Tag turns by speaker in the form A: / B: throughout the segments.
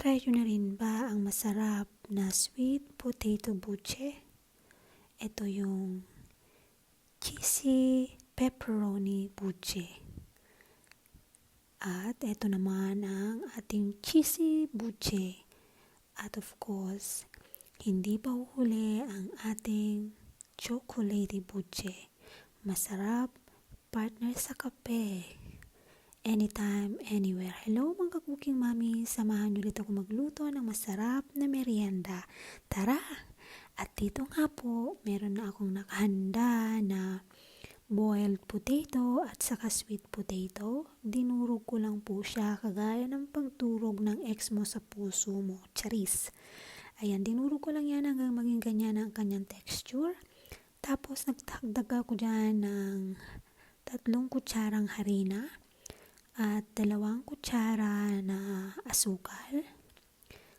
A: Na-try nyo na rin ba ang masarap na sweet potato buche? Ito yung cheesy pepperoni buche. At ito naman ang ating cheesy buche. At of course, hindi pa huli ang ating chocolatey buche. Masarap, partner sa kape. Anytime, anywhere. Hello mga cooking mami, samahan nyo ulit ako magluto ng masarap na merienda. Tara! At dito nga po, meron na akong nakahanda na boiled potato at saka sweet potato. Dinurog ko lang po siya kagaya ng pagturog ng ex mo sa puso mo. Charis! Ayan, dinurog ko lang yan hanggang maging ganyan ang kanyang texture. Tapos nagdagdag ako dyan ng 3 kutsarang harina at 2 kutsara na asukal.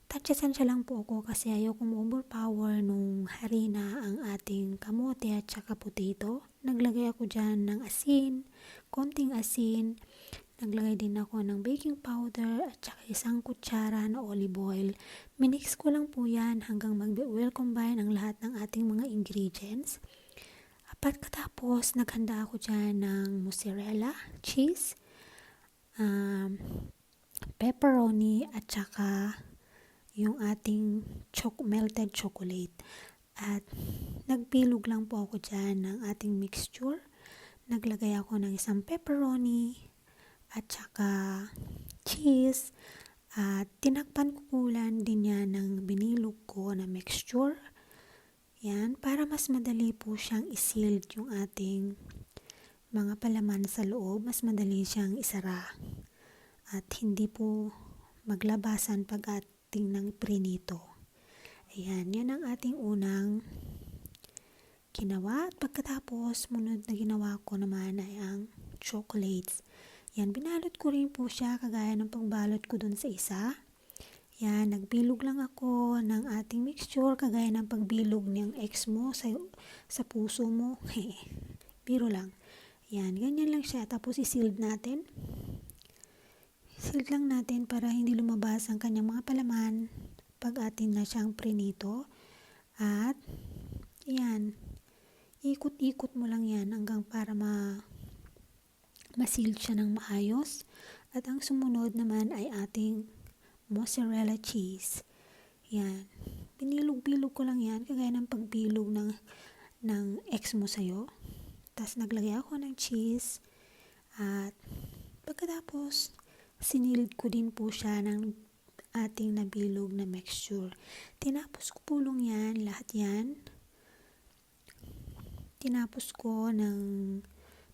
A: Tansya lang po ako kasi ayaw kong overpower nung harina ang ating kamote at saka potato. Naglagay ako dyan ng asin, konting asin. Naglagay din ako ng baking powder at saka 1 kutsara na olive oil. Minix ko lang po yan hanggang mag-well combine ang lahat ng ating mga ingredients. Pagkatapos, naghanda ako dyan ng mozzarella, cheese, pepperoni at saka yung ating melted chocolate. At nagbilog lang po ako dyan ng ating mixture. Naglagay ako ng 1 pepperoni at saka cheese. At tinakpan ko kulan din yan ng binilog ko na mixture. Yan, para mas madali po siyang i-sealed yung ating mga palaman sa loob, mas madali siyang isara at hindi po maglabasan pag ating ng prinito. Ayan, yan ang ating unang ginawa. At pagkatapos, munod na ginawa ko naman ay ang chocolates. Yan, binalot ko rin po siya kagaya ng pagbalot ko dun sa isa. Yan, nagbilog lang ako ng ating mixture kagaya ng pagbilog ng ex mo sa puso mo. Biro lang. Yan, ganyan lang siya. Tapos i-sealed natin. Sealed lang natin para hindi lumabas ang kanyang mga palaman pag atin na siyang prinito. At, yan, ikot-ikot mo lang yan hanggang para ma-sealed siya ng maayos. At ang sumunod naman ay ating mozzarella cheese. Yan, binilog-bilog ko lang yan kagaya ng pagbilog ng ex mo sa'yo. Tapos naglagay ako ng cheese at pagkatapos sinilid ko din po siya ng ating nabilog na mixture. Tinapos ko pulong yan, lahat yan. Tinapos ko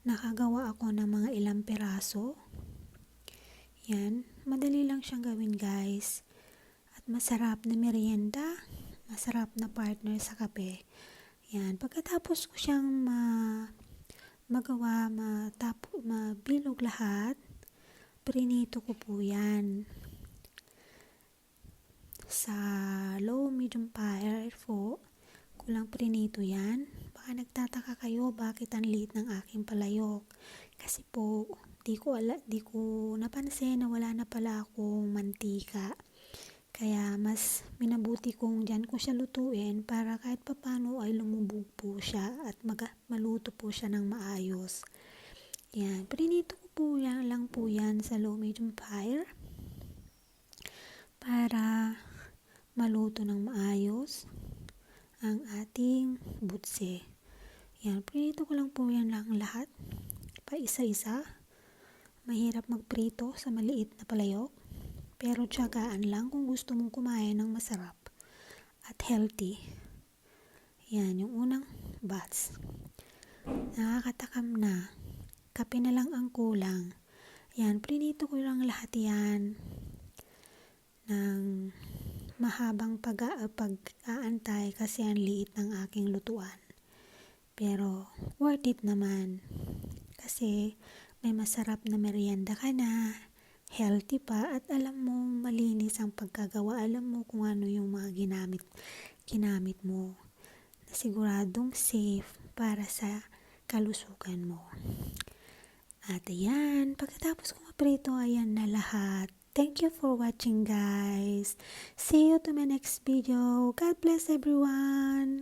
A: nakagawa ako ng mga ilang peraso. Yan, madali lang siyang gawin guys. At masarap na merienda, masarap na partner sa kape. Yan, pagkatapos ko siyang mabilog lahat, prinito ko po yan sa low medium fire po. Kulang prinito yan. Baka nagtataka kayo bakit ang liit ng aking palayok. Kasi po, di ko napansin na wala na pala akong mantika. Kaya mas minabuti kong dyan ko siya lutuin para kahit papano ay lumubog po siya at maluto po siya ng maayos. Yan, prinito ko po lang po yan sa low medium fire para maluto ng maayos ang ating butse. Yan, prinito ko lang po yan lang lahat pa isa-isa. Mahirap magprito sa maliit na palayok. Pero tiyagaan lang kung gusto mong kumain ng masarap at healthy. Yan, yung unang batch. Nakakatakam na. Kape na lang ang kulang. Yan, prinito ko lang lahat yan ng mahabang pag-aantay kasi ang liit ng aking lutuan. Pero worth it naman. Kasi may masarap na merienda ka na. Healthy pa at alam mo malinis ang pagkagawa, alam mo kung ano yung mga ginamit mo na siguradong safe para sa kalusugan mo. At ayan, pagkatapos ko maprito, ayan na lahat. Thank you for watching, guys. See you to my next video. God bless everyone.